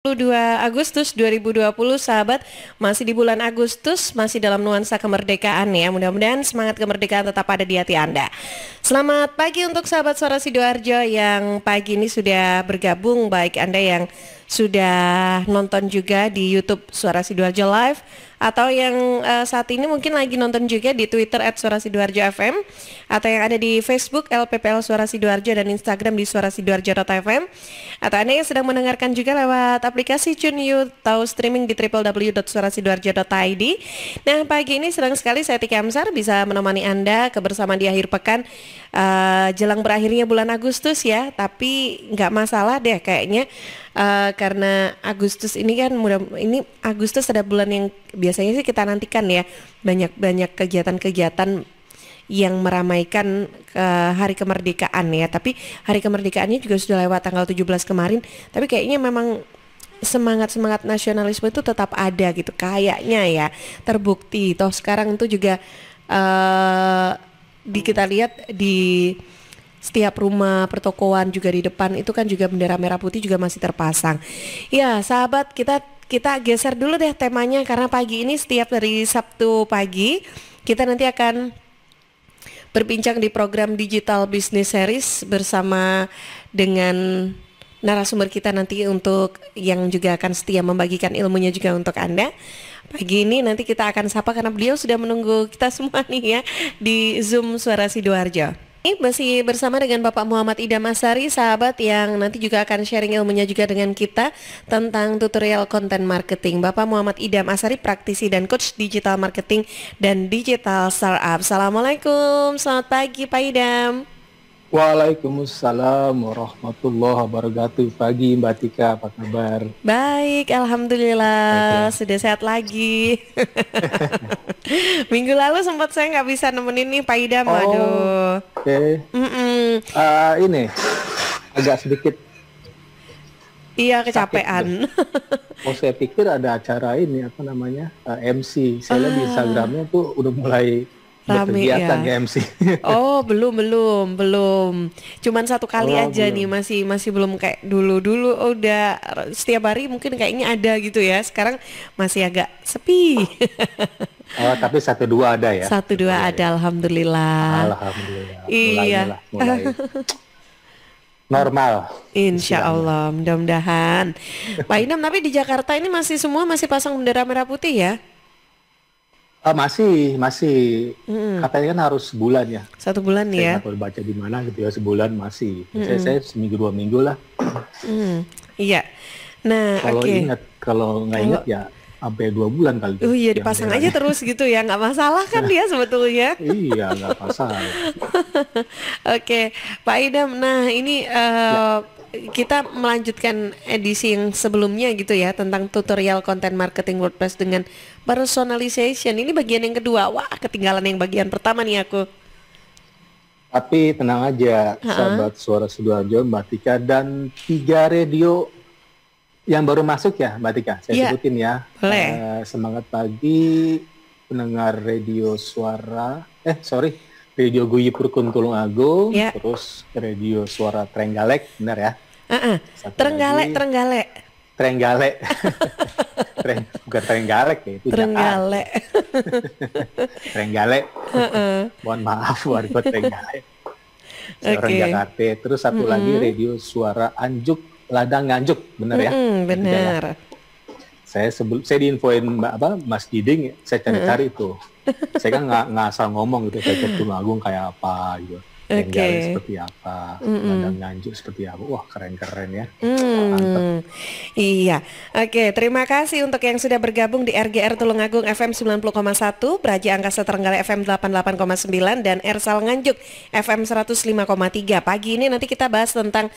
2 Agustus 2020, sahabat, masih di bulan Agustus, masih dalam nuansa kemerdekaan ya. Mudah-mudahan semangat kemerdekaan tetap ada di hati Anda. Selamat pagi untuk sahabat Suara Sidoarjo yang pagi ini sudah bergabung, baik Anda yang sudah nonton juga di YouTube Suara Sidoarjo Live, atau yang saat ini mungkin lagi nonton juga di Twitter @suarasidoarjo_fm, atau yang ada di Facebook LPPL Suara Sidoarjo dan Instagram di suarasidoarjo.fm, atau Anda yang sedang mendengarkan juga lewat aplikasi TuneIn atau streaming di www.suarasidoarjo.id. Nah, pagi ini senang sekali saya Tika Amsar bisa menemani Anda kebersamaan di akhir pekan jelang berakhirnya bulan Agustus ya. Tapi nggak masalah deh kayaknya, karena Agustus ini kan ini Agustus ada bulan yang biasanya sih kita nantikan ya, banyak kegiatan-kegiatan yang meramaikan hari kemerdekaan ya. Tapi hari kemerdekaannya juga sudah lewat tanggal 17 kemarin, tapi kayaknya memang semangat nasionalisme itu tetap ada gitu kayaknya ya, terbukti toh sekarang itu juga kita lihat di setiap rumah pertokoan juga di depan itu kan juga bendera merah putih juga masih terpasang. Ya, sahabat, kita geser dulu deh temanya, karena pagi ini setiap dari Sabtu pagi kita nanti akan berbincang di program Digital Business Series bersama dengan narasumber kita nanti untuk yang juga akan setia membagikan ilmunya juga untuk Anda. Pagi ini nanti kita akan sapa karena beliau sudah menunggu kita semua nih ya di Zoom Suara Sidoarjo. Ini masih bersama dengan Bapak Muhammad Idham Ashari, sahabat, yang nanti juga akan sharing ilmunya juga dengan kita tentang tutorial content marketing. Bapak Muhammad Idham Ashari, praktisi dan coach digital marketing dan digital startup. Assalamualaikum, selamat pagi Pak Idham. Waalaikumsalam warahmatullahi wabarakatuh. Pagi Mbak Tika, apa kabar? Baik, alhamdulillah. Sudah sehat lagi. Minggu lalu sempat saya nggak bisa nemenin nih Pak Idham, aduh. Oke. Ini agak sedikit. Iya, kecapean. Saya pikir ada acara ini apa namanya MC. Saya lihat di Instagramnya tuh udah mulai rame berkegiatan ya. MC. Oh, belum. Cuman satu kali aja belum. Nih, masih belum kayak dulu. Oh, udah setiap hari mungkin kayaknya ada gitu ya. Sekarang masih agak sepi. Oh, tapi 1-2 ada ya. 1-2 ada, ya. Alhamdulillah. Iya. Mulai normal. Insya Allah, mudah-mudahan. Pak Idham, tapi di Jakarta ini semua masih pasang bendera merah putih ya? Masih. Katanya kan harus sebulan ya. 1 bulan ya. Saya nggak baca di mana gitu ya, sebulan masih. Saya seminggu 2 minggu lah. Iya. Nah, kalau nggak ingat ya sampai 2 bulan kali. Iya, dipasang aja terus gitu ya, nggak masalah kan dia sebetulnya. Iya, nggak masalah. Oke, Pak Idham. Nah, ini kita melanjutkan edisi yang sebelumnya gitu ya, tentang tutorial content marketing WordPress dengan personalization. Ini bagian yang kedua. Wah, ketinggalan yang bagian pertama nih aku. Tapi tenang aja, sahabat Suara Sidoarjo, Mbak Tika, dan 3 radio yang baru masuk ya Mbak Tika, saya sebutin ya. Boleh. Semangat pagi pendengar radio Radio Guyipur Tulung Agung, terus Radio Suara Trenggalek, benar ya? Trenggalek. Bukan Trenggalek ya, itu Trenggalek. Trenggalek. Mohon maaf warga Trenggalek. Orang Jakarta. Terus satu lagi Radio Suara Anjuk, Ladang Nganjuk, benar ya? Benar. Saya diinfoin Mas Diding, saya cari-cari itu. Saya kan nggak asal ngomong gitu, saya cek Tulung Agung kayak apa gitu. Trenggalek seperti apa, Ladang Nganjuk seperti apa. Wah, keren-keren ya. Mantap. Iya. Oke, terima kasih untuk yang sudah bergabung di RGR Tulungagung FM 90,1, Praja Angkasa Trenggalek FM 88,9, dan Ersal Nganjuk FM 105,3. Pagi ini nanti kita bahas tentang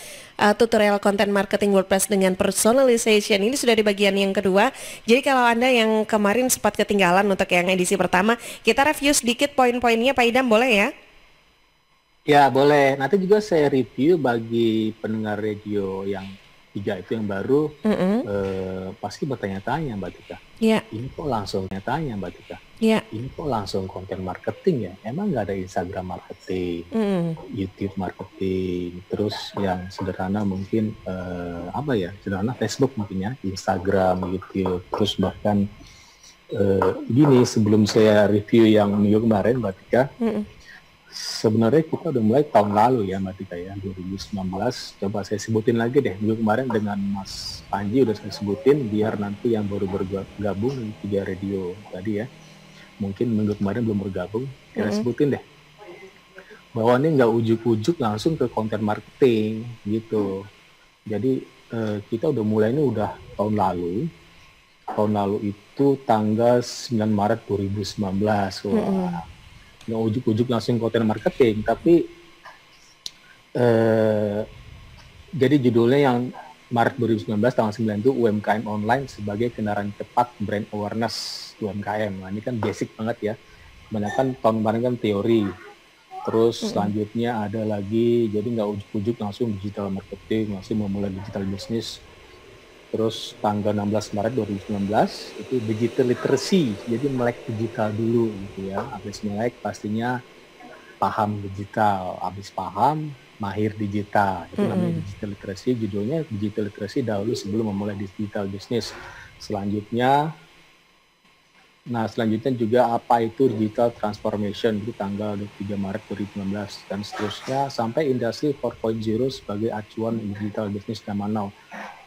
tutorial content marketing WordPress dengan personalization. Ini sudah di bagian yang kedua. Jadi kalau Anda yang kemarin sempat ketinggalan untuk yang edisi pertama, kita review sedikit poin-poinnya Pak Idham, boleh ya? Ya, boleh. Nanti juga saya review bagi pendengar radio yang 3 itu yang baru. Pasti bertanya-tanya Mbak Tika. Ya. Ini kok langsung tanya Mbak Tika. Ya. Ini kok langsung konten marketing ya? Emang nggak ada Instagram marketing, YouTube marketing, terus yang sederhana mungkin sederhana Facebook mungkin ya, Instagram, YouTube, terus bahkan gini, sebelum saya review yang minggu kemarin, Mbak Tika, sebenarnya kita udah mulai tahun lalu ya Mbak Tika ya, 2019. Coba saya sebutin lagi deh, minggu kemarin dengan Mas Panji udah saya sebutin, biar nanti yang baru bergabung di 3 radio tadi ya, mungkin minggu kemarin belum bergabung, kita sebutin deh bahwa ini nggak ujuk-ujuk langsung ke konten marketing gitu. Jadi kita udah mulai ini udah tahun lalu itu tanggal 9 Maret 2019. Wah, nggak ujuk-ujuk langsung konten marketing, tapi jadi judulnya yang Maret 2019 tanggal 9 itu UMKM online sebagai kendaraan cepat brand awareness UMKM. Nah, ini kan basic banget ya. Kebanyakan tahun kemarin kan teori. Terus selanjutnya ada lagi, jadi nggak ujuk-ujuk langsung digital marketing, langsung memulai digital business. Terus tanggal 16 Maret 2019 itu digital literacy, jadi melek digital dulu gitu ya. Habis melek pastinya paham digital, habis paham mahir digital, itu namanya digital literacy. Judulnya digital literacy dahulu sebelum memulai digital business. Selanjutnya juga apa itu digital transformation, itu tanggal 23 Maret 2019 dan seterusnya, sampai industri 4.0 sebagai acuan digital business zaman now,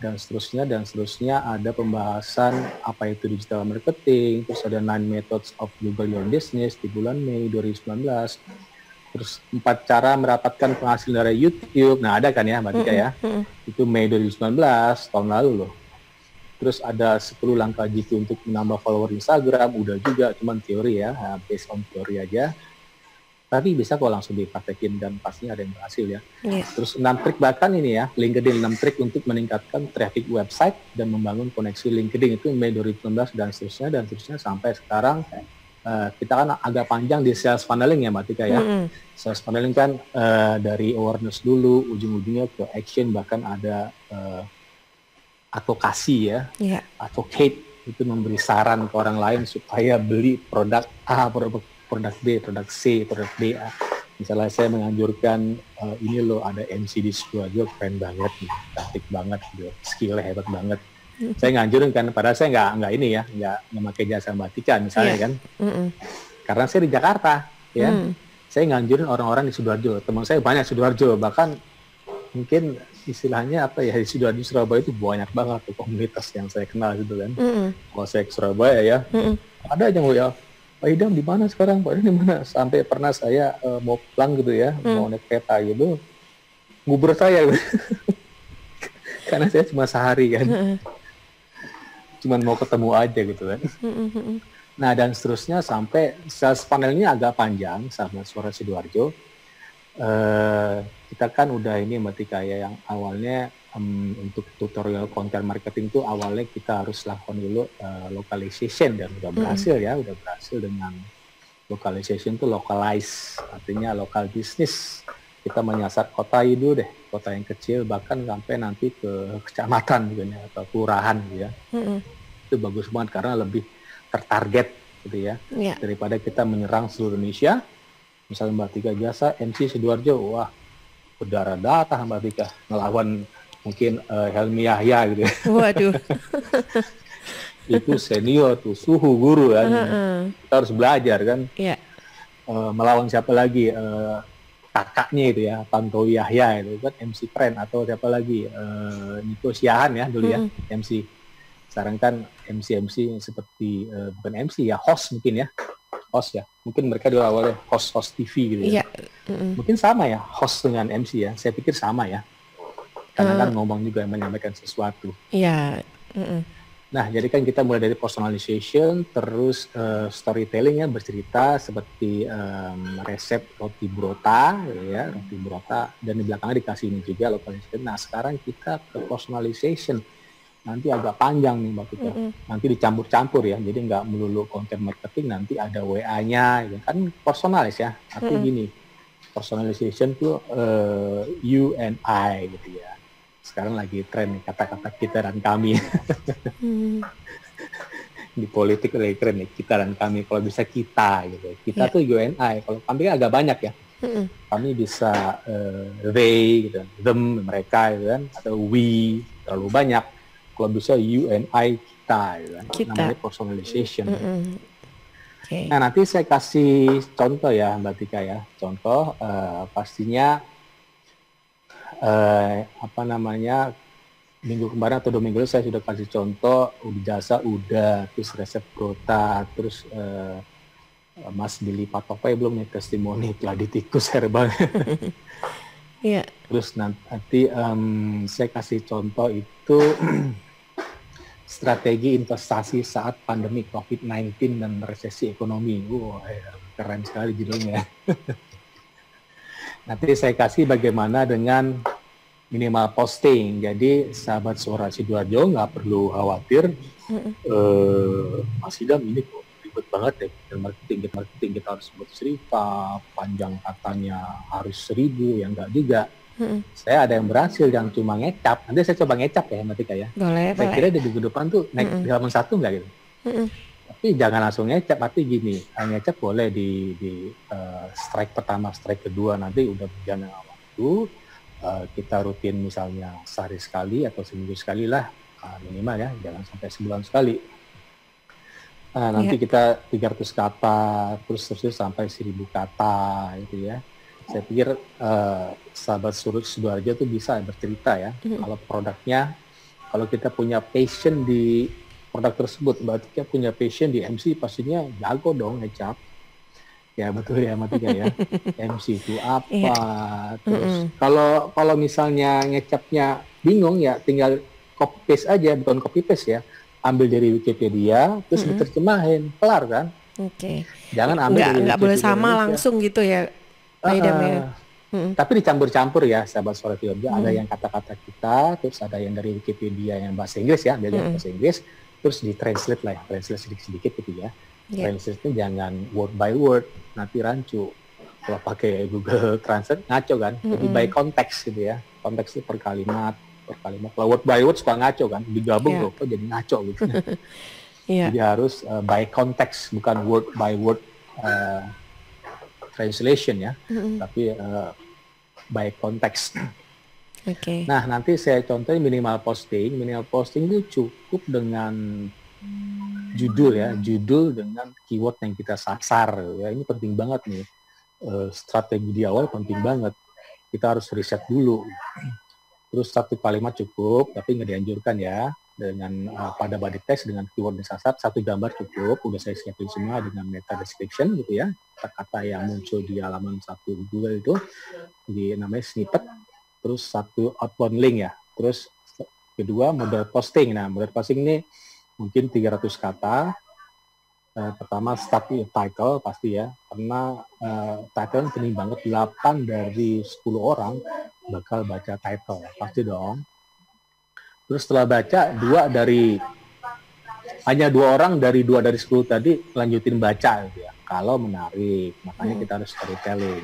dan seterusnya ada pembahasan apa itu digital marketing, terus ada 9 methods of Google Your Business di bulan Mei 2019. Terus 4 cara mendapatkan penghasilan dari YouTube. Nah, ada kan ya Mbak Tika ya? Itu Mei 2019, tahun lalu loh. Terus ada 10 langkah jitu untuk menambah follower Instagram. Udah juga, cuman teori ya, based on teori aja. Tapi bisa kok langsung dipraktekin dan pastinya ada yang berhasil ya. Terus 6 trik bahkan ini ya, LinkedIn 6 trik untuk meningkatkan traffic website dan membangun koneksi LinkedIn, itu Mei 2019 dan seterusnya sampai sekarang. Kita kan agak panjang di sales funneling ya Mbak Tika ya. Sales funneling kan dari awareness dulu, ujung-ujungnya ke action, bahkan ada advokasi ya. Advocate, itu memberi saran ke orang lain supaya beli produk A, produk B, produk C, produk D. Misalnya saya menganjurkan ini loh, ada MC di Sidoarjo keren banget, cantik banget, skillnya hebat banget. Saya nganjurin kan, padahal saya nggak ini ya, nggak memakai jasa Mbak Tika misalnya kan, karena saya di Jakarta ya, saya nganjurin orang-orang di Sidoarjo, teman saya banyak Sidoarjo, bahkan mungkin istilahnya apa ya, di Sidoarjo Surabaya itu banyak banget tuh komunitas yang saya kenal gitu kan. Kalau saya ke Surabaya ya, ada aja ya, Pak Idam di mana sekarang, Pak Idam di mana, sampai pernah saya mau pulang gitu ya, mau naik kereta gitu, ngubur saya gitu. Karena saya cuma sehari kan. Cuman mau ketemu aja gitu kan. Nah, dan seterusnya sampai sales panelnya agak panjang sama Suara Sidoarjo. Kita kan udah ini Mbak Tika ya, yang awalnya untuk tutorial content marketing tuh awalnya kita harus lakukan dulu localization, dan udah berhasil ya, udah berhasil dengan localization tuh localize, artinya local business. Kita menyasar kota itu deh, kota yang kecil, bahkan sampai nanti ke kecamatan gitu ya, atau kelurahan gitu ya. Itu bagus banget karena lebih tertarget gitu ya, daripada kita menyerang seluruh Indonesia. Misalnya Mbak Tika jasa MC Sidoarjo, wah berdarah-darah Mbak Tika ngelawan mungkin Helmi Yahya gitu ya. Waduh. Itu senior tuh, suhu guru kan. Kita harus belajar kan. Melawan siapa lagi, kakaknya itu ya, Tantowi Yahya itu kan MC keren, atau siapa lagi, Niko Siahan ya dulu ya, MC. Sekarang kan MC seperti bukan MC ya, host mungkin ya, host ya, mungkin mereka dulu awalnya host TV gitu ya. Mungkin sama ya, host dengan MC ya, saya pikir sama ya, karena kan ngomong juga menyampaikan sesuatu. Nah, jadi kan kita mulai dari personalization, terus storytelling ya, bercerita seperti resep roti burota, ya, roti burota, dan di belakangnya dikasih ini juga localization. Nah, sekarang kita ke personalization, nanti agak panjang nih Mbak Tika, nanti dicampur-campur ya, jadi nggak melulu konten marketing, nanti ada WA-nya, ya. Kan personalis ya, artinya gini, personalization tuh you and I gitu ya. Sekarang lagi tren nih kata-kata kita dan kami. di politik lagi keren nih, kita dan kami. Kalau bisa kita gitu. Kita tuh you and I. Kalau kami agak banyak ya. Kami bisa they gitu, them mereka gitu kan, atau we terlalu banyak. Kalau bisa you and I kita gitu kan. Namanya personalization. Okay. Nah, nanti saya kasih contoh ya Mbak Tika ya. Contoh pastinya minggu kemarin atau 2 minggu lalu saya sudah kasih contoh jasa udah, terus resep prota, terus Mas Billy Patopai belum nih testimoni gladi tikus herbal. Yeah. Terus nanti saya kasih contoh itu strategi investasi saat pandemi COVID-19 dan resesi ekonomi. Keren sekali judulnya. Nanti saya kasih bagaimana dengan minimal posting. Jadi sahabat Suara Sidoarjo nggak perlu khawatir. Mas Idam ini kok ribet banget ya. Marketing kita harus buat cerita, panjang katanya harus 1000, yang enggak juga. Saya ada yang berhasil yang cuma ngecap. Nanti saya coba ngecap ya Mbak Tika ya. Saya kira di minggu depan tuh naik di halaman 1 nggak gitu. Tapi jangan langsung ngecap. Tapi gini, ngecap boleh di strike pertama, strike kedua nanti udah berjalan waktu. Kita rutin misalnya sehari sekali atau seminggu sekali lah minimal ya. Jangan sampai sebulan sekali. Nanti kita 300 kata, terus sampai 1000 kata gitu ya. Saya pikir sahabat Sidoarjo itu bisa bercerita ya. Kalau produknya, kalau kita punya passion di produk tersebut, berarti kita punya passion di MC, pastinya jago dong ngecap. Ya betul ya Mbak Tika ya. MC itu apa? Terus kalau misalnya ngecapnya bingung ya, tinggal copy paste aja, bukan copy paste ya. Ambil dari Wikipedia, terus diterjemahin, kelar kan? Oke. Jangan ambil dari nggak boleh sama Indonesia. Langsung gitu ya. Tapi dicampur-campur ya sahabat Suara Sidoarjo. Ada yang kata-kata kita, terus ada yang dari Wikipedia yang bahasa Inggris ya, bahasa Inggris, terus ditranslate lah ya, translate sedikit-sedikit gitu ya. Translate-nya jangan word by word, nanti rancu. Kalau pakai Google Translate ngaco kan, jadi by konteks gitu ya, konteks itu per kalimat. Kalau word by word suka ngaco kan, digabung tuh, kok jadi ngaco gitu. Jadi harus by konteks, bukan word by word translation ya, tapi by konteks. Nah, nanti saya contohin minimal posting. Minimal posting itu cukup dengan judul ya, judul dengan keyword yang kita sasar ya. Ini penting banget nih. Strategi di awal penting banget. Kita harus riset dulu. Terus 1 kalimat cukup, tapi nggak dianjurkan ya. Dengan pada body text dengan keyword disasar, 1 gambar cukup. Udah saya siapin semua dengan meta description gitu ya. Kata-kata yang muncul di halaman 1 Google itu namanya snippet. Terus 1 outbound link ya. Terus kedua model posting. Nah, model posting ini mungkin 300 kata. Pertama start title pasti ya. Karena title penting banget. 8 dari 10 orang bakal baca title. Pasti dong. Terus setelah baca, hanya 2 orang dari 2 dari 10 tadi lanjutin baca gitu ya. Kalau menarik, makanya kita harus storytelling.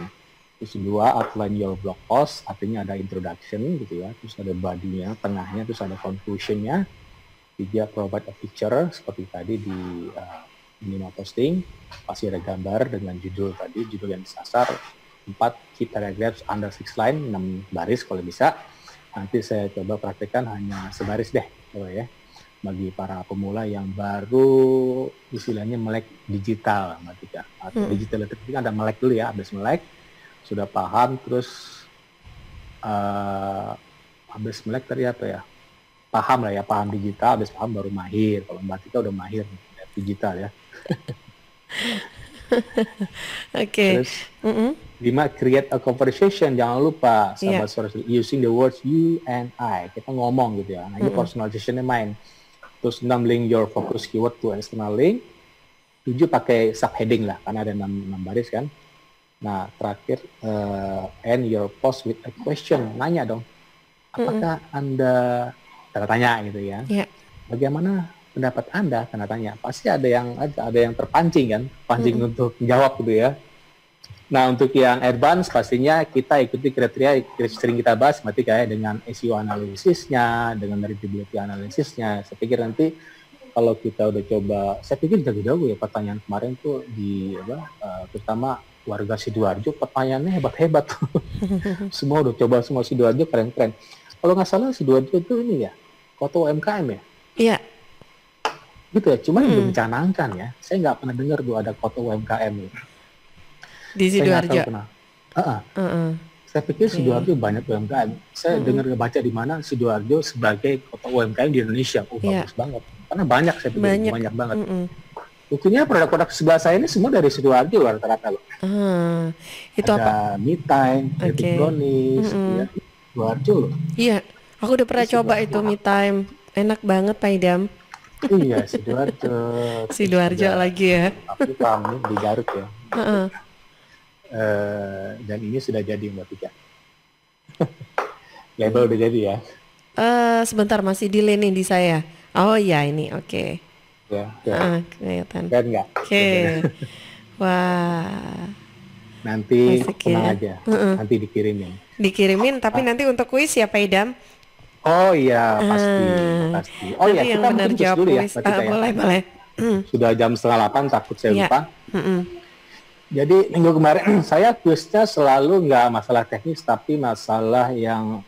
Terus 2, outline your blog post, artinya ada introduction gitu ya. Terus ada body-nya, tengahnya, terus ada conclusion-nya. 3, provide a picture, seperti tadi di minimal posting. Pasti ada gambar dengan judul tadi, judul yang disasar. 4, key paragraphs under 6 line, 6 baris kalau bisa. Nanti saya coba praktekkan hanya sebaris deh, ya. Bagi para pemula yang baru istilahnya melek digital, Mbak Tika. Atau digital itu kan ada melek dulu ya, habis melek sudah paham, terus habis melek tadi apa ya? Paham lah ya, paham digital, habis paham baru mahir. Kalau Mbak Tika udah mahir digital ya. Oke. Terus 5, create a conversation. Jangan lupa sahabat Suara using the words you and I. Kita ngomong gitu ya. Nah, ini personalization-nya main. Terus 6, link your focus keyword to external link. 7, pakai subheading lah, karena ada 6 baris kan. Nah, terakhir end your post with a question. Nanya dong. Apakah Anda tanda tanya gitu ya. Bagaimana pendapat Anda, tanda tanya. Pasti ada yang terpancing kan, pancing untuk jawab gitu ya. Nah, untuk yang advance pastinya kita ikuti kriteria sering kita bahas, berarti kayak dengan SEO analisisnya, dengan readability analisisnya. Saya pikir nanti kalau kita udah coba, saya pikir jago-jago ya pertanyaan kemarin tuh terutama warga Sidoarjo, pertanyaannya hebat-hebat. Semua udah coba, semua Sidoarjo keren-keren. Kalau nggak salah Sidoarjo itu ini ya, kota UMKM ya? Iya. Gitu ya, cuman belum dicanangkan ya. Saya nggak pernah dengar tuh ada kota UMKM gitu. Di Sidoarjo. Saya pikir Sidoarjo banyak UMKM. Saya dengar baca di mana Sidoarjo sebagai kota UMKM di Indonesia. Bagus banget. Karena banyak, saya pikir banyak banget. Buktinya produk-produk sebelah saya ini semua dari Sidoarjo rata-rata loh. Itu ada apa? Me Time, Epic Brownies, ya, Sidoarjo loh. Iya, aku udah pernah coba itu Me Time. Enak banget Pak Idam. Iya, Sidoarjo. Sidoarjo lagi ya. Tapi kami di Garut ya. Dan ini sudah jadi Mbak Tika. Label udah jadi ya. Sebentar masih delay nih di saya. Oh iya ini oke. Ya. Kelihatan. Kan nggak? Oke. Wah. Nanti tenang aja. Nanti dikirimin. Dikirimin tapi nanti untuk kuis ya Pak Idam. Oh iya pasti. Oh iya kita mungkin kuis dulu ya. Boleh. Sudah jam 7:30 takut saya lupa. Jadi minggu kemarin saya kuisnya selalu nggak masalah teknis tapi masalah yang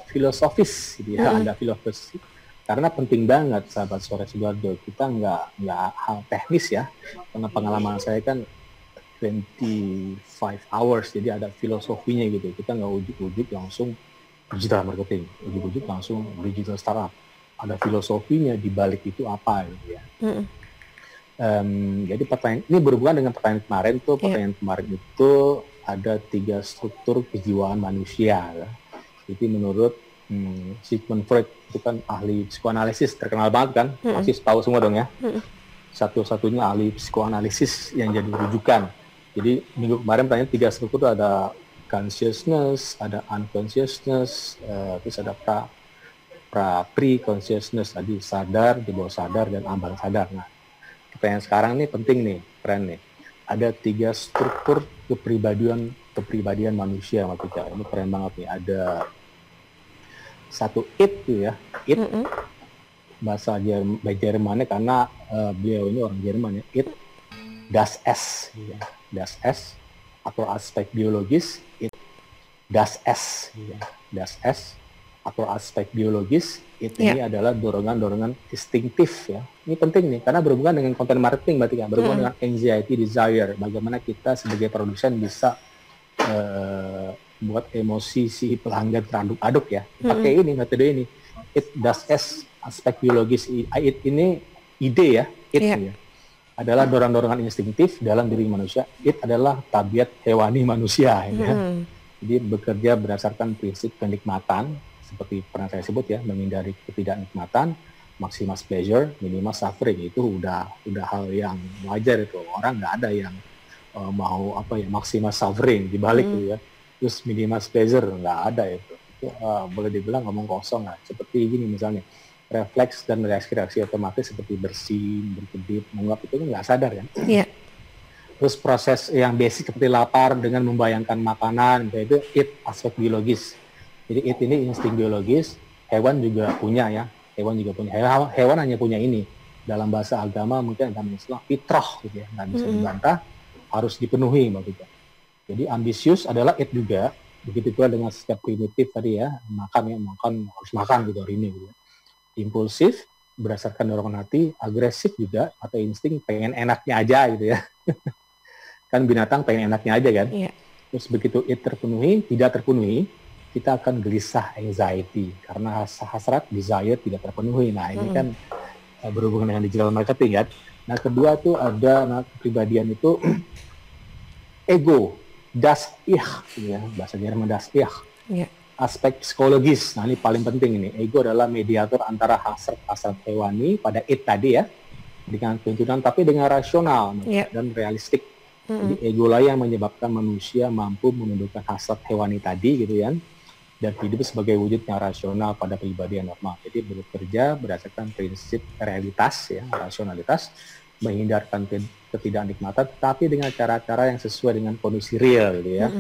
filosofis gitu ya. Ada filosofis karena penting banget sahabat Suara Sidoarjo, kita nggak hal teknis ya, karena pengalaman saya kan 25 hours, jadi ada filosofinya gitu, kita nggak ujuk-ujuk langsung digital marketing, ujuk-ujuk langsung digital startup, ada filosofinya di balik itu apa gitu ya. Jadi pertanyaan ini berhubungan dengan pertanyaan kemarin tuh. Pertanyaan kemarin itu ada 3 struktur kejiwaan manusia ya. Jadi menurut Sigmund Freud, itu kan ahli psikoanalisis terkenal banget kan, pasti tahu semua dong ya. Satu-satunya ahli psikoanalisis yang jadi rujukan. Jadi minggu kemarin pertanyaan 3 struktur itu ada consciousness, ada unconsciousness, terus ada pre-consciousness, tadi sadar, di bawah sadar, dan ambang sadar. Nah, pertanyaan sekarang nih penting nih, keren nih. Ada 3 struktur kepribadian manusia, maksudnya ini keren banget nih. Ada satu it tuh ya, it bahasa Jermannya karena beliau ini orang Jerman ya, it, das S, ya. Das S atau aspek biologis, it, das S, ya. Das S atau aspek biologis, ini adalah dorongan-dorongan instingtif ya. Ini penting nih karena berhubungan dengan konten marketing, berarti kan berhubungan dengan anxiety, desire, bagaimana kita sebagai produsen bisa buat emosi si pelanggan teraduk-aduk ya. Pakai ini metode ini. It das S aspek biologis, it ini ide ya, ya. Adalah dorongan-dorongan instingtif dalam diri manusia. It adalah tabiat hewani manusia ya. Jadi bekerja berdasarkan prinsip kenikmatan seperti pernah saya sebut ya, menghindari ketidaknikmatan, maximize pleasure, minimize suffering. Itu udah hal yang wajar itu. Orang nggak ada yang mau maximize suffering di balik itu ya. Terus minimize pleasure nggak ada itu boleh dibilang ngomong kosong lah. Seperti gini misalnya, refleks dan reaksi otomatis seperti bersin, berkedip, menguap itu kan nggak sadar kan. Terus proses yang basic seperti lapar dengan membayangkan makanan, itu it aspek biologis. Jadi it ini insting biologis, hewan juga punya ya, hewan hanya punya ini. Dalam bahasa agama mungkin dalam Islam fitrah gitu ya, nggak bisa dibantah, harus dipenuhi maksudnya. Jadi ambisius adalah it juga, begitu pula dengan sikap primitif tadi ya, makan harus makan gitu hari ini gitu. Impulsif berdasarkan dorongan hati, agresif juga atau insting pengen enaknya aja gitu ya. Kan binatang pengen enaknya aja kan. Terus begitu it terpenuhi, tidak terpenuhi, kita akan gelisah, anxiety karena hasrat, desire tidak terpenuhi. Nah ini kan berhubungan dengan digital marketing kan. Nah kedua tuh ada kepribadian itu ego. Das Ich, ya, bahasa Jerman das Ich. Aspek psikologis, nah ini paling penting ini. Ego adalah mediator antara hasrat hewani pada it tadi ya, dengan tuntutan tapi dengan rasional dan realistik. Jadi ego lah yang menyebabkan manusia mampu menundukkan hasrat hewani tadi gitu ya, dan hidup sebagai wujud yang rasional pada pribadi yang normal. Jadi bekerja berdasarkan prinsip realitas ya, rasionalitas, menghindarkan ketidaknikmatan, tapi dengan cara-cara yang sesuai dengan kondisi real, gitu ya.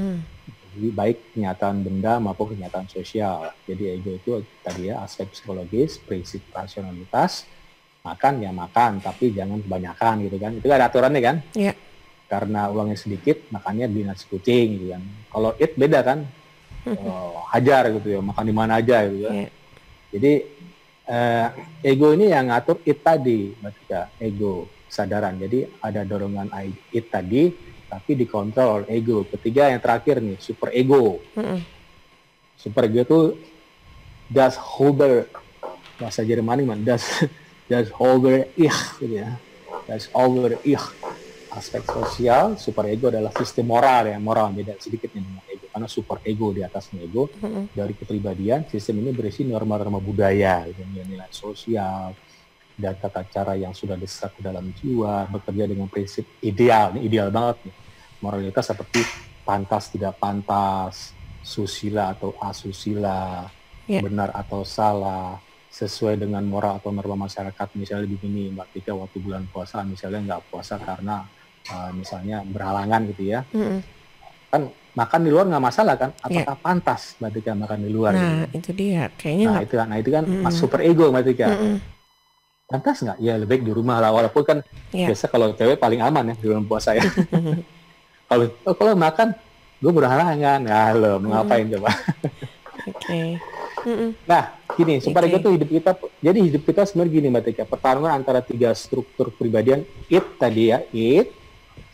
Jadi baik kenyataan benda maupun kenyataan sosial. Jadi ego itu tadi ya aspek psikologis, prinsip rasionalitas, Makan ya makan, tapi jangan kebanyakan gitu kan. Itu ada aturannya kan. Iya. Karena uangnya sedikit, makannya beli nasi kucing gitu kan. Kalau eat beda kan, hajar gitu ya, makan di mana aja gitu kan. Jadi ego ini yang ngatur eat tadi, Mbak, ego, kesadaran. Jadi ada dorongan eat tadi, tapi dikontrol oleh ego. Ketiga yang terakhir nih, super ego. Super ego itu das Huber, bahasa Jerman man, das Huber ich gitu ya. Das Huber ich. Aspek sosial, super ego adalah sistem moral ya, moral beda sedikit dengan ego karena super ego di atasnya ego. Dari kepribadian, sistem ini berisi norma-norma budaya, gitu, nilai sosial dan tata cara yang sudah diserap ke dalam jiwa, bekerja dengan prinsip ideal, ini ideal banget nih. Moralitas seperti pantas tidak pantas, susila atau asusila, benar atau salah, sesuai dengan moral atau norma masyarakat. Misalnya begini, Mbak Tika, waktu bulan puasa misalnya nggak puasa karena misalnya berhalangan gitu ya, kan makan di luar nggak masalah kan? Apakah pantas Mbak Tika makan di luar? Nah gitu? Itu dia, kayaknya itu kan super ego Mbak Tika. Pantas nggak? Ya lebih baik di rumah lah, walaupun kan biasa kalau cewek paling aman ya di bulan puasa ya. Kalau makan, gue berhalangan, ya lo mau ngapain coba? Nah, gini, super ego itu hidup kita. Jadi hidup kita sebenarnya gini Mbak Tika, pertarungan antara 3 struktur kepribadian, it tadi ya, it,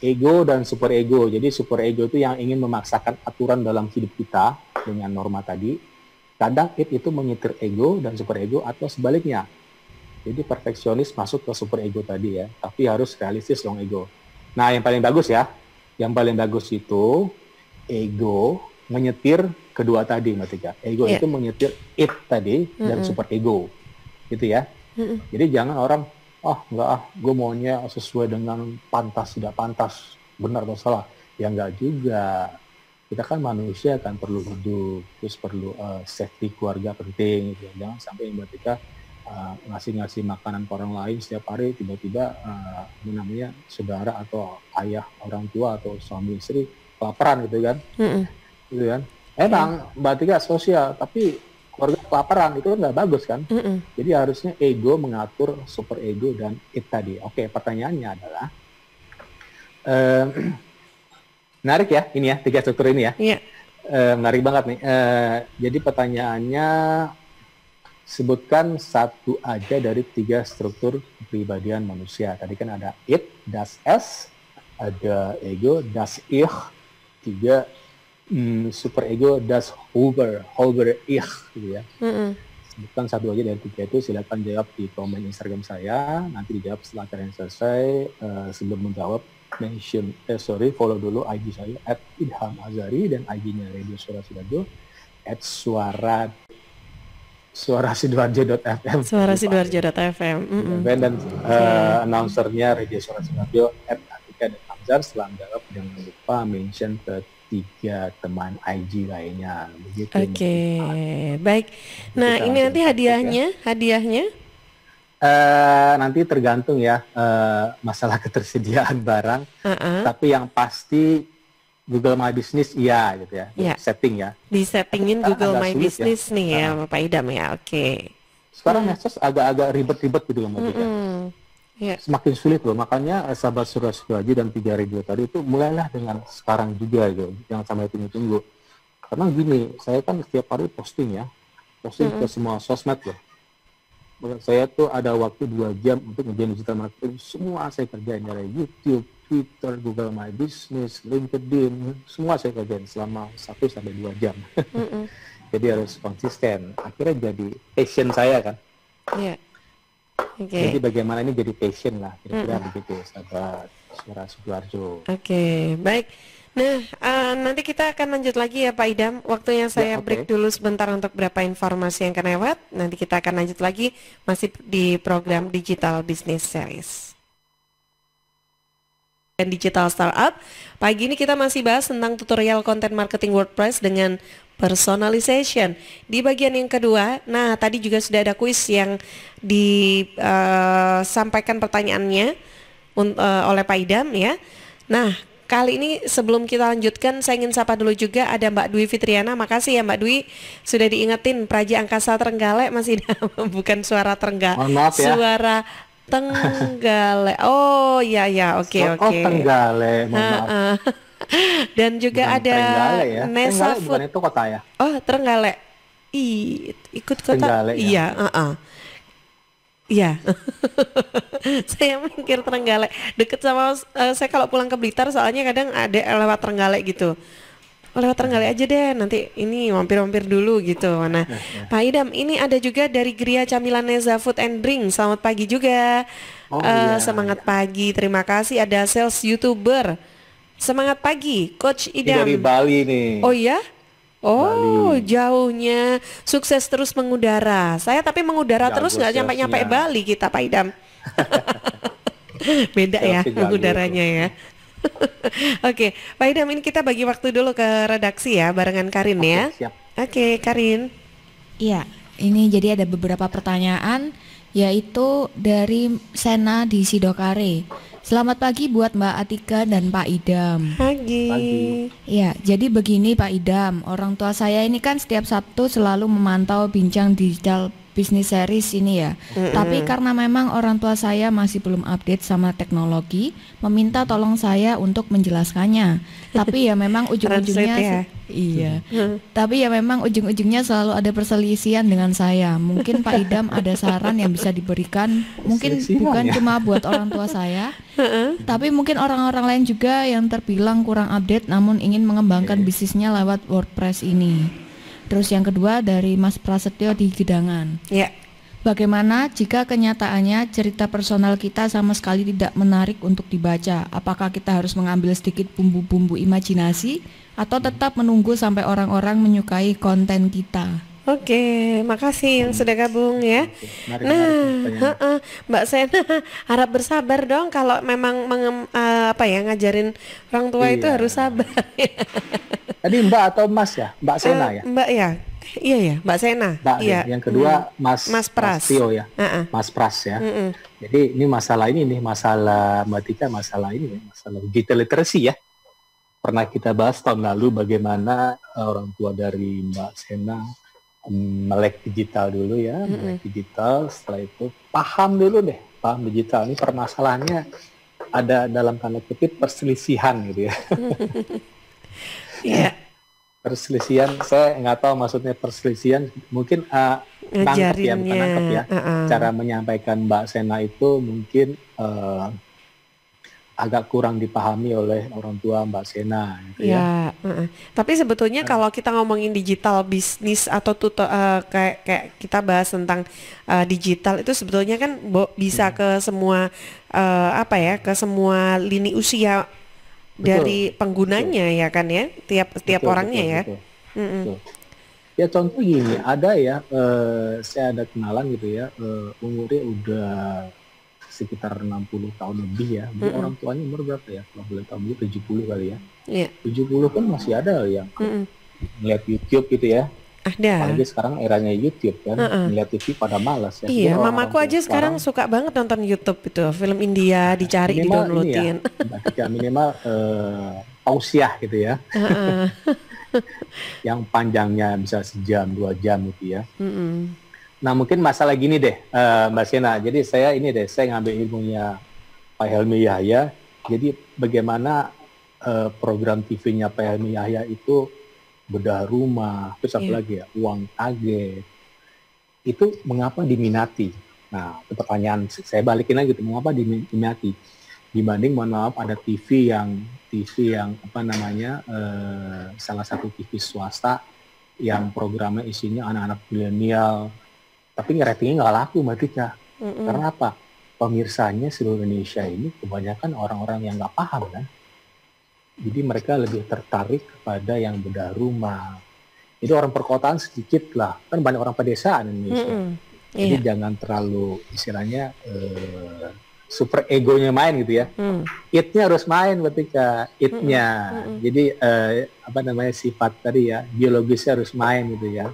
ego dan super ego. Jadi super ego itu yang ingin memaksakan aturan dalam hidup kita dengan norma tadi. Kadang it itu menyetir ego dan super ego atau sebaliknya. Jadi perfeksionis masuk ke super ego tadi ya, tapi harus realistis dong ego. Nah, yang paling bagus ya, yang paling bagus itu ego menyetir kedua tadi Mbak Tika. Ego itu menyetir it tadi dan super ego. Gitu ya. Jadi jangan orang enggak gue maunya sesuai dengan pantas tidak pantas, benar atau salah. Ya enggak juga. Kita kan manusia kan perlu hidup, terus perlu safety keluarga penting gitu. Jangan sampai Mbak Tika ngasih makanan ke orang lain setiap hari, tiba-tiba namanya saudara atau ayah, orang tua atau suami istri kelaparan gitu kan. Gitu kan. Emang Mbak Tika sosial, tapi keluarga kelaparan itu nggak bagus kan. Jadi harusnya ego mengatur super ego dan it tadi. Oke, pertanyaannya adalah menarik ya ini ya, 3 struktur ini ya. Menarik banget nih. Jadi pertanyaannya, sebutkan satu aja dari 3 struktur kepribadian manusia. Tadi kan ada it, das es, ada ego, das ich, 3 super ego, das Huber ich gitu ya. Sebutkan satu aja dari 3 itu, silakan jawab di komen Instagram saya, nanti dijawab setelah kalian selesai. Sebelum menjawab, follow dulu IG saya @idhamazari dan IG-nya Radio Suara Sidoarjo @suarasidoarjo.fm suarasidoarjo.fm dan announcernya Radio Suara Sidoarjo @atika.hamzar. Setelah menjawab jangan lupa mention ke 3 teman IG lainnya. Begitu. Baik. Nah, ini nanti hadiahnya nanti tergantung ya masalah ketersediaan barang. Tapi yang pasti Google My Business iya gitu ya. Setting ya. Disettingin Google My Business ya. Nih ya Bapak Idam ya. Sekarang medsos agak-agak ribet-ribet gitu loh Mbak Tika. Semakin sulit loh, makanya sahabat Suara Sidoarjo dan 3 radio tadi itu mulailah dengan sekarang juga gitu, jangan sampai tunggu-tunggu. Karena gini, saya kan setiap hari posting ke semua sosmed loh. Menurut saya tuh ada waktu 2 jam untuk ngerjain digital marketing, semua saya kerjain dari YouTube, Twitter, Google My Business, LinkedIn, semua saya kerjain selama 1-2 jam. Jadi harus konsisten, akhirnya jadi passion saya kan. Jadi bagaimana ini jadi passion lah, kira-kira begitu sahabat Suara Sidoarjo. Baik. Nah, nanti kita akan lanjut lagi ya Pak Idam. Waktunya saya break dulu sebentar untuk beberapa informasi yang akan lewat. Nanti kita akan lanjut lagi masih di program Digital Business Series dan Digital Startup. Pagi ini kita masih bahas tentang tutorial content marketing WordPress dengan personalization. Di bagian yang kedua, nah tadi juga sudah ada kuis yang disampaikan pertanyaannya oleh Pak Idam ya. Nah, kali ini sebelum kita lanjutkan, saya ingin sapa dulu juga ada Mbak Dwi Fitriana. Makasih ya Mbak Dwi sudah diingetin Praja Angkasa Trenggalek masih bukan suara Trenggalek. Maaf ya. Suara Tenggale. Oh ya ya, oke Oh, oke. Tenggale, mohon maaf. Heeh. Dan juga Bukan ada Trenggale ya. Nesa Trenggale bukan Food. itu kota ya. Oh, Trenggale. Ikut kota. Trenggale ya. Iya, heeh. Iya. Saya mikir Trenggalek deket sama saya kalau pulang ke Blitar soalnya kadang ada lewat Trenggalek gitu. Oh, lewat Trenggalek aja deh, nanti ini mampir-mampir dulu gitu. Nah, Pak Idam, ini ada juga dari Gria Camilan Neza Food and Drink. Selamat pagi juga. Oh iya, Semangat iya. pagi, terima kasih. Ada sales YouTuber. Semangat pagi, Coach Ini dari Idam. Bali nih. Oh ya? Oh, Bali. jauhnya. Sukses terus mengudara. Saya tapi mengudara terus Jago nggak nyampe-nyampe salesnya. Bali kita, Pak Idam. Beda ya Salesnya jago udaranya itu. ya. Oke, Pak Idam, ini kita bagi waktu dulu ke redaksi ya, barengan Karin Oke, ya. siap. Oke, Karin. Iya, ini jadi ada beberapa pertanyaan, yaitu dari Sena di Sidokare. Selamat pagi buat Mbak Atika dan Pak Idam. Pagi. Pagi. Ya, jadi begini Pak Idam, orang tua saya ini kan setiap Sabtu selalu memantau bincang digital bisnis series ini ya. Tapi karena memang orang tua saya masih belum update sama teknologi, meminta tolong saya untuk menjelaskannya. Tapi ya memang ujung-ujungnya Translate ya. iya. Tapi ya memang ujung-ujungnya selalu ada perselisihan dengan saya. Mungkin Pak Idam ada saran yang bisa diberikan, mungkin Perselisihan bukan ya? cuma buat orang tua saya, tapi mungkin orang-orang lain juga yang terbilang kurang update namun ingin mengembangkan bisnisnya lewat WordPress ini. Terus yang kedua dari Mas Prasetyo di Gedangan. Ya. Bagaimana jika kenyataannya cerita personal kita sama sekali tidak menarik untuk dibaca? Apakah kita harus mengambil sedikit bumbu-bumbu imajinasi atau tetap menunggu sampai orang-orang menyukai konten kita? Oke, makasih yang sudah gabung ya. Menarik, Nah, menarik pertanyaan. Mbak Sena harap bersabar dong kalau memang ngajarin orang tua itu Iya. harus sabar. Tadi Mbak atau Mas ya? Mbak Sena ya? Mbak ya, iya ya, Mbak Sena. Mbak Iya. ya. Yang kedua Mas Mas Pras. Tio ya. Heeh. Mas Pras ya. Mm-mm. Jadi ini masalah Mbak Tika, masalah ini ya, masalah digital literacy ya. Pernah kita bahas tahun lalu bagaimana orang tua dari Mbak Sena melek digital dulu ya, melek digital, setelah itu paham dulu deh, paham digital. Ini permasalahannya ada dalam tanda kutip perselisihan gitu ya. Iya. Perselisihan, saya nggak tahu maksudnya perselisihan, mungkin nangkep ya, bukan nangkep ya. Cara menyampaikan Mbak Sena itu mungkin agak kurang dipahami oleh orang tua Mbak Sena gitu ya. Ya, tapi sebetulnya kalau kita ngomongin digital bisnis atau kayak kita bahas tentang digital itu sebetulnya kan bisa ke semua ke semua lini usia dari penggunanya ya kan ya, tiap Betul, orangnya ya. betul. Betul. Ya contoh gini, ada ya, saya ada kenalan gitu ya, umurnya udah sekitar 60 tahun lebih ya. Jadi orang tuanya umur berapa ya? Kalau boleh tahu mungkin 70 kali ya. Iya. 70 kan masih ada yang ngeliat YouTube gitu ya. Ada. Apalagi sekarang eranya YouTube kan, ngeliat TV pada malas ya. Jadi Iya, orang-orang mamaku tua aja sekarang suka banget nonton YouTube itu, film India dicari minimal ini didownloadin. ya, minimal tausiah gitu ya. Yang panjangnya bisa sejam, 2 jam gitu ya. Nah mungkin masalah gini deh, Mbak Sena. Jadi saya ngambil ilmunya Pak Helmi Yahya. Jadi bagaimana program TV-nya Pak Helmi Yahya itu bedah rumah, terus apa lagi ya, uang kaget. Itu mengapa diminati? Nah, itu pertanyaan saya balikin lagi tuh, mengapa diminati? Dibanding mohon maaf ada TV yang salah satu TV swasta yang programnya isinya anak-anak milenial, tapi ratingnya nggak laku Mbak Tika. Karena apa? Pemirsanya seluruh Indonesia ini kebanyakan orang-orang yang nggak paham kan. Jadi mereka lebih tertarik kepada yang bedah rumah. Jadi orang perkotaan sedikit lah, kan banyak orang pedesaan Indonesia. Jadi jangan terlalu istilahnya super egonya main gitu ya. It-nya harus main ketika it-nya. Jadi sifat tadi ya, biologisnya harus main gitu ya.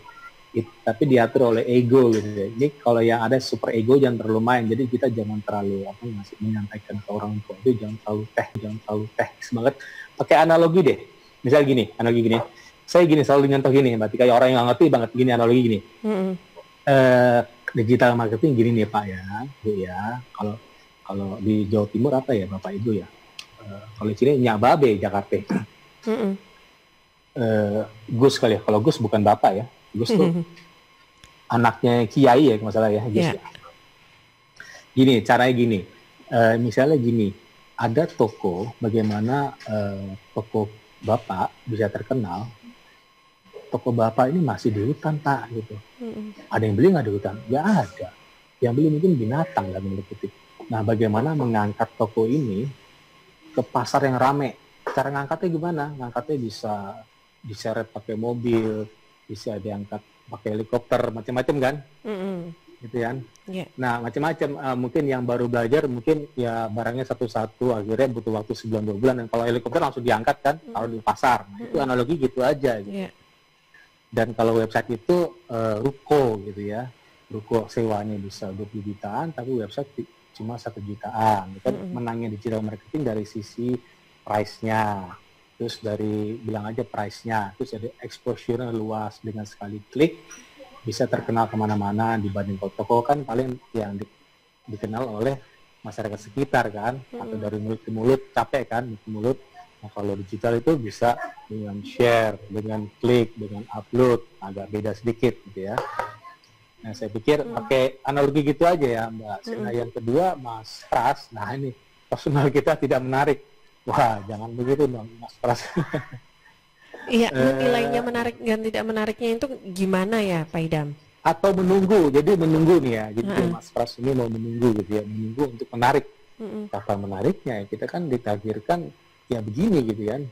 Tapi diatur oleh ego gitu ya. Ini kalau yang ada super ego jangan terlalu main. Jadi kita jangan terlalu menyampaikan ke orang tua itu jangan terlalu teknis banget. Pakai analogi deh. Misal gini, saya selalu nyontoh gini, Mbak Tika, orang yang nggak ngerti banget gini analogi gini. Digital marketing gini nih Pak ya, Bu ya. Kalau Kalau di Jawa Timur apa ya Bapak Ibu ya? Kalau di sini Nyak Babe Jakarta. Gus kali ya. Kalau Gus bukan Bapak ya. Gus tuh anaknya Kiai ya masalah ya. Gus ya. Gini, caranya gini. Misalnya gini, ada toko, bagaimana toko Bapak bisa terkenal. Toko Bapak ini masih di hutan Pak gitu. Ada yang beli nggak di hutan? Nggak ada. Yang beli mungkin binatang dalam tanda kutip. Nah, bagaimana mengangkat toko ini ke pasar yang rame? Cara ngangkatnya gimana? Ngangkatnya bisa diseret pakai mobil, bisa diangkat pakai helikopter, macam-macam kan? Gitu kan? Yeah. Nah, macam-macam. Mungkin yang baru belajar, mungkin ya barangnya satu-satu, akhirnya butuh waktu 1-2 bulan. Dan kalau helikopter langsung diangkat kan, taruh di pasar. Nah, itu analogi gitu aja. Gitu. Yeah. Dan kalau website itu ruko gitu ya. Ruko sewanya bisa 20 jutaan, tapi website cuma 1 jutaan. Kan menangnya digital marketing dari sisi price-nya, terus dari bilang aja price-nya, terus ada exposure luas dengan sekali klik bisa terkenal kemana-mana dibanding toko kan paling yang dikenal oleh masyarakat sekitar kan, atau dari mulut ke mulut capek kan, mulut ke mulut. Nah, kalau digital itu bisa dengan share, dengan klik, dengan upload, agak beda sedikit gitu ya. Nah, saya pikir pakai analogi gitu aja ya Mbak. Nah, yang kedua Mas Pras, nah ini personal kita tidak menarik. Wah, jangan begitu dong Mas Pras. Iya, nilainya menarik dan tidak menariknya itu gimana ya Pak Idam? Atau menunggu, jadi menunggu nih ya. Jadi Mas Pras ini mau menunggu gitu ya, menunggu untuk menarik. Kapan menariknya? Kita kan ditakdirkan ya begini gitu kan.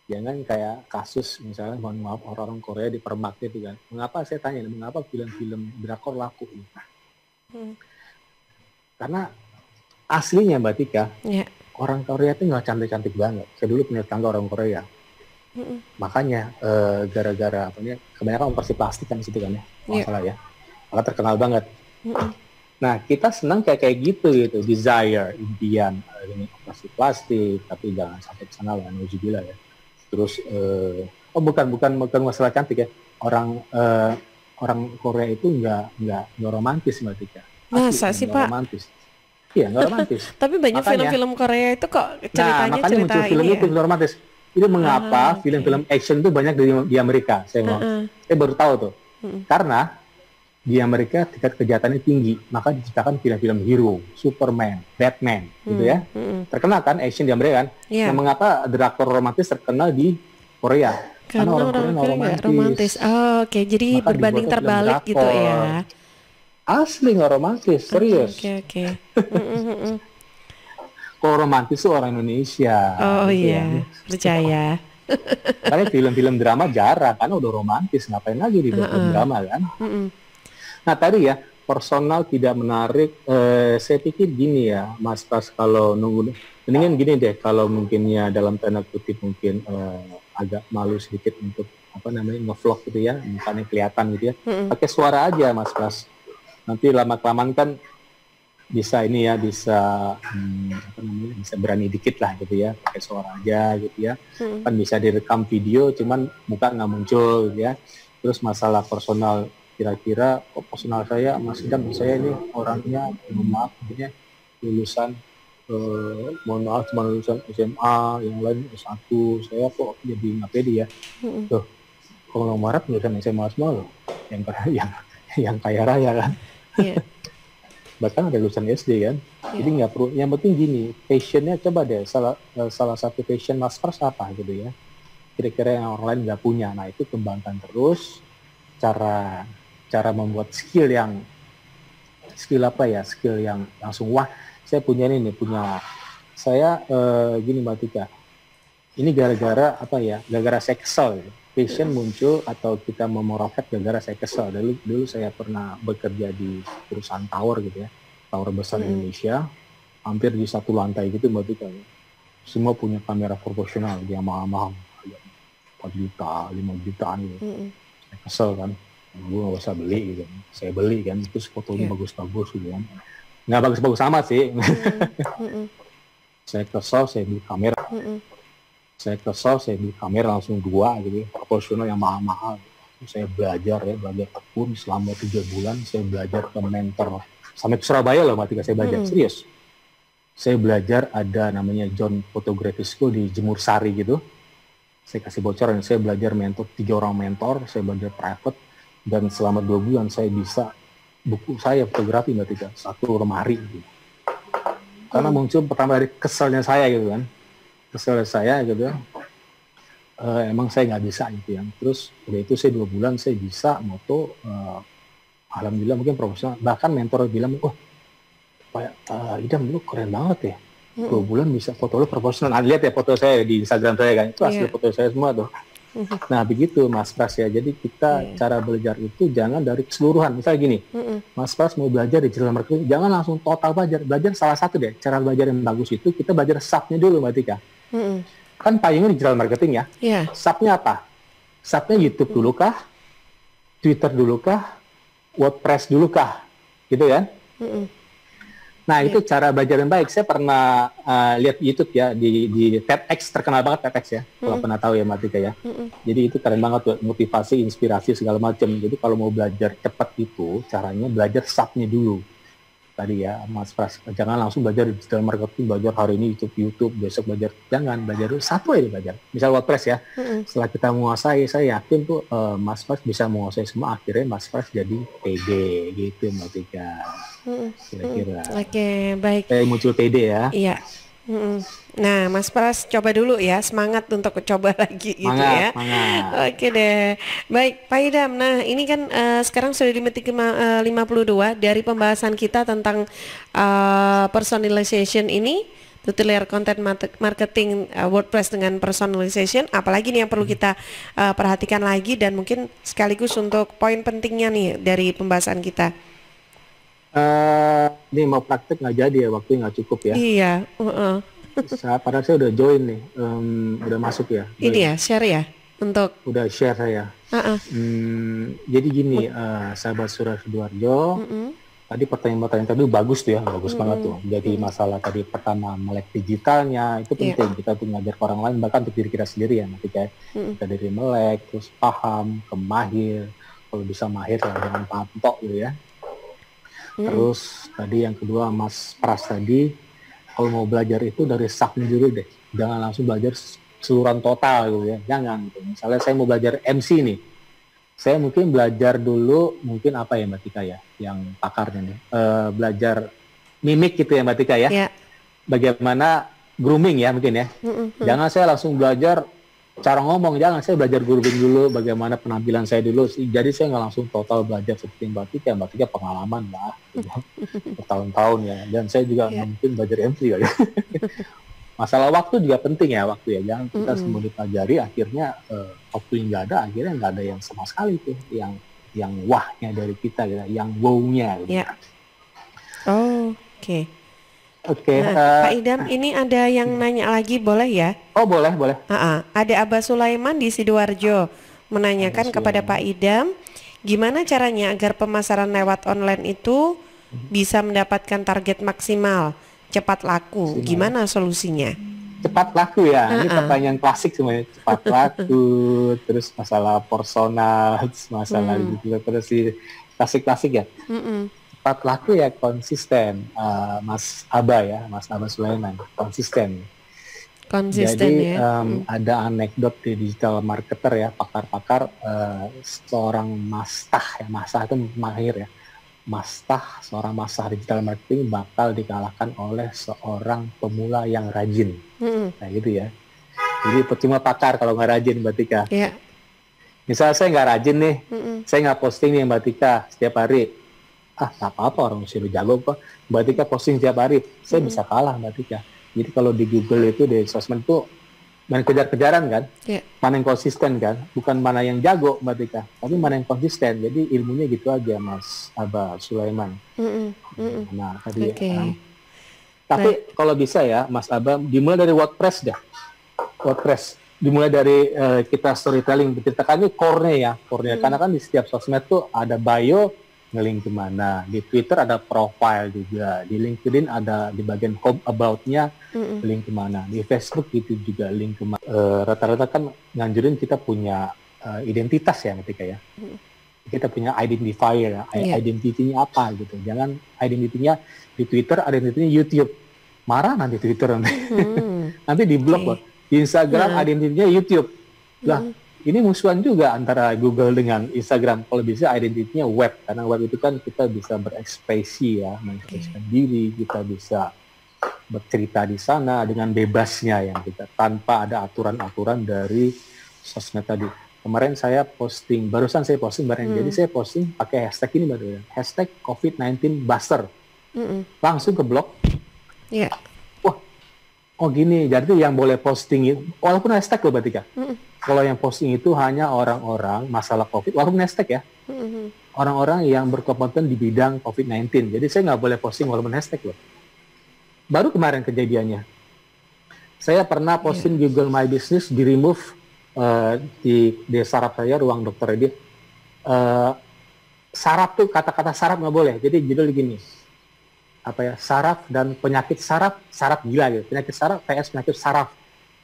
Jangan kayak kasus misalnya mohon maaf orang-orang Korea di permarket gitu kan. Mengapa saya tanya, mengapa film-film drakor laku? Karena aslinya Mbak Tika, orang Korea itu nggak cantik-cantik banget. Saya dulu punya tetangga orang Korea. Makanya gara-gara kebanyakan operasi plastik kan di situ kan ya, masalah ya. Maka terkenal banget. Nah kita senang kayak gitu, desire, impian ini operasi plastik, tapi jangan sampai ke sana lah, nauzubillah ya. Terus bukan masalah cantik ya. Orang Korea itu nggak romantis Mbak Tika. Masa sih Pak? Romantis. Iya nggak romantis. Tapi banyak film-film Korea itu kok ceritanya makanya muncul film itu romantis. Itu mengapa film-film action itu banyak di Amerika. Saya baru tahu tuh. Karena di Amerika tingkat kejahatannya tinggi, maka diciptakan film-film hero, Superman, Batman, gitu ya. Terkenal kan action di Amerika kan. Nah, mengapa drakor romantis terkenal di Korea? Karena orang Korea nggak romantis. Oh, oke. Jadi maka berbanding terbalik gitu ya. Asli nggak romantis, serius. Oke. Kalau romantis tuh orang Indonesia. Oh gitu iya, ya. Percaya. Karena film-film drama jarang, karena udah romantis, ngapain lagi di film drama kan. Nah tadi ya, personal tidak menarik, saya pikir gini ya, Mas Pras, kalau nunggu, mendingan gini deh, kalau mungkin ya dalam tanda kutip mungkin agak malu sedikit untuk nge-vlog gitu ya, mukanya kelihatan gitu ya, pakai suara aja Mas Pras. Nanti lama-kelamaan kan bisa bisa berani dikit lah gitu ya, pakai suara aja gitu ya, kan bisa direkam video, cuman muka nggak muncul gitu ya. Terus masalah personal, kira-kira personal saya, Mas Idam, saya ini orangnya, maaf, lulusan, mohon maaf cuma lulusan SMA, yang lain S1, saya kok jadi nggak pede ya. Tuh, kalau nomor lulusan SMA semua loh, yang kaya raya kan. Bahkan ada lulusan SD kan. Jadi nggak perlu, yang penting gini, passionnya coba deh, salah satu passion Mas Pras apa gitu ya. Kira-kira yang orang lain nggak punya, nah itu kembangkan terus. Cara membuat skill yang langsung wah, saya punya ini nih, saya gini Mbak Tika, ini gara-gara saya kesel gitu. Passion muncul atau kita memorofet gara-gara saya kesel. Dulu saya pernah bekerja di perusahaan tower gitu ya, tower besar Indonesia, hampir di satu lantai gitu Mbak Tika. Semua punya kamera profesional yang mahal-mahal, 4 juta, 5 jutaan gitu. Saya kesel kan, gue gak usah beli gitu. Saya beli kan, terus fotonya bagus-bagus gitu kan. Nggak bagus-bagus amat sih. Saya kesel, saya beli kamera. Saya langsung 2 gitu, proporsional yang mahal-mahal. Saya belajar tekun selama 3 bulan. Saya belajar ke mentor sampai ke Surabaya loh, Mbak Tika, saya belajar serius. saya belajar ada namanya John Photography School di Jemur Sari gitu. Saya kasih bocoran, saya belajar mentor, 3 orang mentor, saya belajar private, dan selama 2 bulan saya bisa buku saya fotografi Mbak Tika, 1 lemari gitu. Karena muncul pertama dari keselnya saya gitu kan, keselnya saya gitu ya, emang saya nggak bisa gitu ya. Terus udah itu saya 2 bulan saya bisa moto, alhamdulillah mungkin profesional. Bahkan mentor bilang, oh Pak Idam lu keren banget ya, 2 bulan bisa foto lu profesional. Lihat ya foto saya di Instagram saya kan, itu asli foto saya semua tuh. Nah begitu Mas Pras ya, jadi kita cara belajar itu jangan dari keseluruhan. Misalnya gini, Mas Pras mau belajar digital marketing, jangan langsung total belajar salah satu deh. Cara belajar yang bagus itu kita belajar subnya dulu Mbak Tika. Kan payungnya digital marketing ya, subnya apa? Subnya YouTube dulu kah, Twitter dulu kah, WordPress dulu kah, gitu kan? Nah itu cara belajar yang baik. Saya pernah lihat YouTube ya, di TEDx, terkenal banget TEDx ya, kalau pernah tahu ya Mbak Tika ya. Jadi itu keren banget tuh, motivasi, inspirasi segala macam. Jadi kalau mau belajar cepat itu caranya belajar subnya dulu. Tadi ya Mas Pras, jangan langsung belajar digital marketing, belajar hari ini YouTube, besok belajar, jangan, belajar dulu satu aja belajar. Misal WordPress ya, setelah kita menguasai, saya yakin tuh Mas Pras bisa menguasai semua, akhirnya Mas Pras jadi PD gitu Mbak Tika. Kira-kira. Oke, baik. Saya muncul PD ya. Iya. Nah, Mas Pras coba dulu ya, semangat untuk coba lagi gitu ya. Semangat. Oke deh. Baik, Pak Idam. Nah, ini kan sekarang sudah di menit 52 dari pembahasan kita tentang personalization ini, tutorial content marketing WordPress dengan personalization. Apalagi nih yang perlu kita perhatikan lagi, dan mungkin sekaligus untuk poin pentingnya nih dari pembahasan kita. Ini mau praktek nggak jadi ya, waktunya nggak cukup ya. Iya. Padahal saya udah join nih, udah masuk ya. Ini ya, share ya untuk. Udah share saya. Jadi gini, sahabat Surya Sidoarjo, tadi pertanyaan-pertanyaan tadi bagus tuh ya, bagus banget tuh. Jadi masalah tadi pertama melek digitalnya itu penting, kita tuh ngajar ke orang lain, bahkan untuk diri kita sendiri ya, nanti kayak kita dari melek, terus paham, kemahir, kalau bisa mahir jangan paham tok gitu ya. Terus tadi yang kedua Mas Pras tadi, kalau mau belajar itu dari subnya dulu deh, jangan langsung belajar keseluruhan total gitu ya, jangan gitu. Misalnya saya mau belajar MC nih, saya mungkin belajar dulu mungkin apa ya Mbak Tika ya, yang pakarnya nih, belajar mimik gitu ya Mbak Tika ya, bagaimana grooming ya mungkin ya, jangan saya langsung belajar cara ngomong, jangan, saya belajar grooming dulu, bagaimana penampilan saya dulu. Jadi saya nggak langsung total belajar seperti Mbak Tika pengalaman lah, bertahun-tahun ya. Dan saya juga mungkin belajar MC ya. Masalah waktu juga penting ya, waktu ya. Jangan kita semua dipelajari, akhirnya waktu yang nggak ada, akhirnya nggak ada yang sama sekali tuh, yang wahnya dari kita, gitu, yang wow-nya. Gitu. Oke. Nah, Pak Idam, ini ada yang nanya lagi, boleh ya? Oh boleh. Ada Abah Sulaiman di Sidoarjo menanyakan kepada Pak Idam, gimana caranya agar pemasaran lewat online itu bisa mendapatkan target maksimal, cepat laku? Gimana solusinya? Cepat laku ya, ini pertanyaan klasik semuanya. Cepat laku, terus masalah personal, masalah gitu, terus si klasik-klasik ya. Cepat laku ya konsisten, Mas Abah Sulaiman, konsisten. Jadi ya. ada anekdot di digital marketer ya, pakar-pakar, seorang mastah itu mahir ya, seorang mastah digital marketing bakal dikalahkan oleh seorang pemula yang rajin. Nah gitu ya. Jadi percuma pakar kalau nggak rajin Mbak Tika. Misalnya saya nggak rajin nih, saya nggak posting nih Mbak Tika setiap hari. Nggak apa-apa, orang sudah jago kok. Mbak Tika posting setiap hari, saya bisa kalah Mbak Tika. Jadi kalau di Google itu, di sosmed itu main kejar-kejaran kan, mana yang konsisten kan, bukan mana yang jago Mbak Tika, tapi mana yang konsisten. Jadi ilmunya gitu aja Mas Abah Sulaiman. Nah tadi tapi kalau bisa ya Mas Abah, dimulai dari WordPress dah. WordPress dimulai dari kita storytelling, berceritakannya core-nya ya, karena kan di setiap sosmed tuh ada bio, nge-link kemana, di Twitter ada profile juga, di LinkedIn ada di bagian about-nya link kemana, di Facebook itu juga link kemana. Rata-rata kan nganjurin kita punya identitas ya ketika ya, kita punya identifier ya, identity-nya apa gitu, jangan identity-nya di Twitter, identity-nya YouTube, marah nanti Twitter nanti. Nanti diblok loh. Di Instagram identitinya YouTube. Lah, ini musuhan juga antara Google dengan Instagram. Kalau bisa identitinya web, karena web itu kan kita bisa berekspresi ya, mengekspresikan diri, kita bisa bercerita di sana dengan bebasnya yang kita tanpa ada aturan-aturan dari sosmed tadi. Kemarin saya posting, barusan saya posting bareng, jadi saya posting pakai hashtag ini baru ya, hashtag COVID-19 Buster, langsung ke blog. Yeah. Wah, oh gini, jadi yang boleh posting itu, walaupun hashtag loh berarti Kak. Kalau yang posting itu hanya orang-orang masalah COVID, walaupun hashtag ya, orang-orang yang berkompeten di bidang COVID-19. Jadi saya nggak boleh posting walaupun hashtag loh. Baru kemarin kejadiannya, saya pernah posting Google My Business di remove di saraf saya, ruang dokter Edith. Saraf tuh, kata-kata saraf nggak boleh. Jadi judul gini, apa ya, saraf dan penyakit saraf, saraf gila gitu. Penyakit saraf, PS penyakit saraf.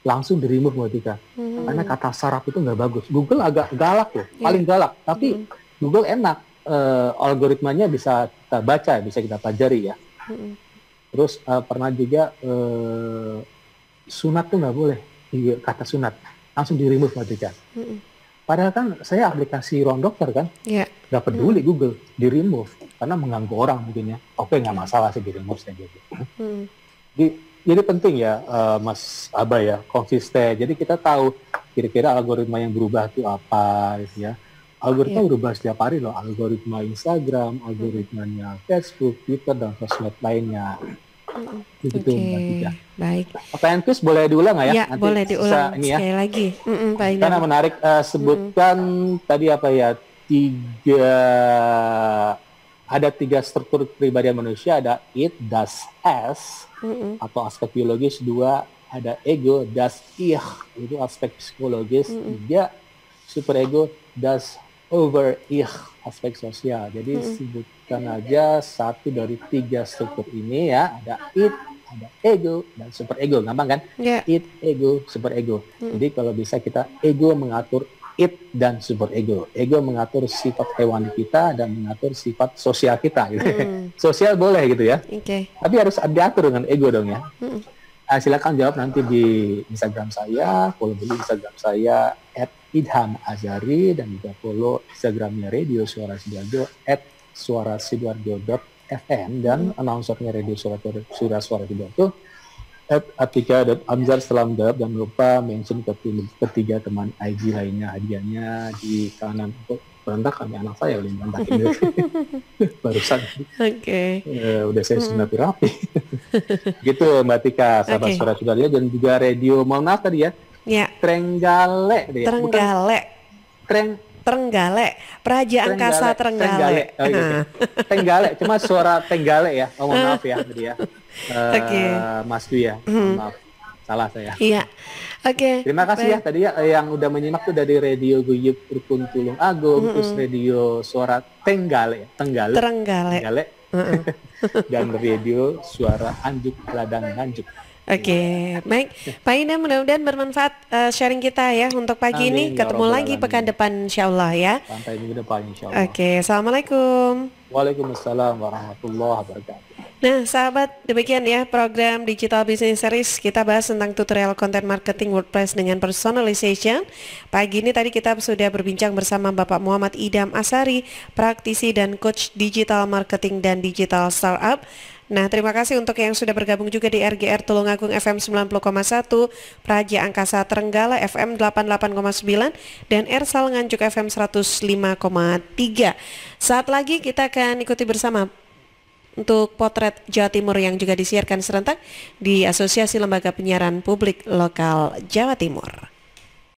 Langsung di remove Mbak Tika. Karena kata saraf itu nggak bagus. Google agak galak loh, paling galak. Tapi Google enak, algoritmanya bisa kita baca, bisa kita pelajari ya. Terus pernah juga sunat tuh nggak boleh, kata sunat langsung di remove Mbak Tika. Padahal kan saya aplikasi ruang dokter kan, nggak peduli Google, di remove karena mengganggu orang mungkin ya. Oke, nggak masalah sih di remove saya gitu. Jadi penting ya Mas Aba ya, konsisten. Jadi kita tahu kira-kira algoritma yang berubah itu apa gitu ya. Algoritma berubah setiap hari loh, algoritma Instagram, algoritmanya Facebook, Twitter, dan sosmed lainnya. Begitu Mbak Tika. Baik. Pertanyaan quiz boleh diulang nggak ya? Ya, nanti boleh diulang ini ya. sekali lagi. Pak Idam. Karena menarik, sebutkan tadi apa ya, ada tiga struktur kepribadian manusia, ada it, das, has, atau aspek biologis. Dua, ada ego, das, ich, itu aspek psikologis. Tiga, superego, das, over, ich, aspek sosial. Jadi sebutkan aja satu dari tiga struktur ini ya, ada it, ada ego, dan superego. Gampang kan? It, ego, superego. Jadi kalau bisa kita, ego mengatur it dan superego. Ego mengatur sifat hewani kita dan mengatur sifat sosial kita. Gitu. Sosial boleh gitu ya. Tapi harus diatur dengan ego dong ya. Silakan jawab nanti di Instagram saya, follow dulu Instagram saya @idhamazari, dan juga follow Instagramnya Radio Suara Sidoarjo @suarasidoarjo.fm, dan announcernya Radio Suara Sidoarjo @atika.amzar. Setelah menjawab jangan lupa mention ketiga teman IG lainnya, hadiahnya di kanan. Untuk berantakan ya, anak saya boleh berantakin barusan. Udah saya sunat rapi. Gitu Mbak Tika, sahabat Suara Sidoarjo, dan juga radio, mohon maaf tadi ya, Trenggale deh. Trenggale, Praja Angkasa Trenggale. Tenggale, cuma suara Tenggale ya. Oh, mohon maaf ya tadi ya. Mas Dwi ya, maaf, salah saya. Iya. Terima kasih ya tadi ya yang udah menyimak tuh dari Radio Guyub Rukun Tulung Agung, terus Radio Suara Tenggale, dan Radio Suara Anjuk Ladang Nganjuk. Baik Pak Idam, mudah-mudahan bermanfaat sharing kita ya untuk pagi ini. Ketemu lagi pekan depan insyaallah ya. Sampai minggu depan insyaallah. Assalamualaikum. Waalaikumsalam warahmatullahi wabarakatuh. Nah sahabat, demikian ya program Digital Business Series. Kita bahas tentang tutorial content marketing WordPress dengan personalization. Pagi ini tadi kita sudah berbincang bersama Bapak Muhammad Idam Asari, praktisi dan coach digital marketing dan digital startup. Nah, terima kasih untuk yang sudah bergabung juga di RGR Tulungagung FM 90,1, Praja Angkasa Trenggale FM 88,9, dan Ersal Nganjuk FM 105,3. Saat lagi kita akan ikuti bersama untuk Potret Jawa Timur yang juga disiarkan serentak di Asosiasi Lembaga Penyiaran Publik Lokal Jawa Timur.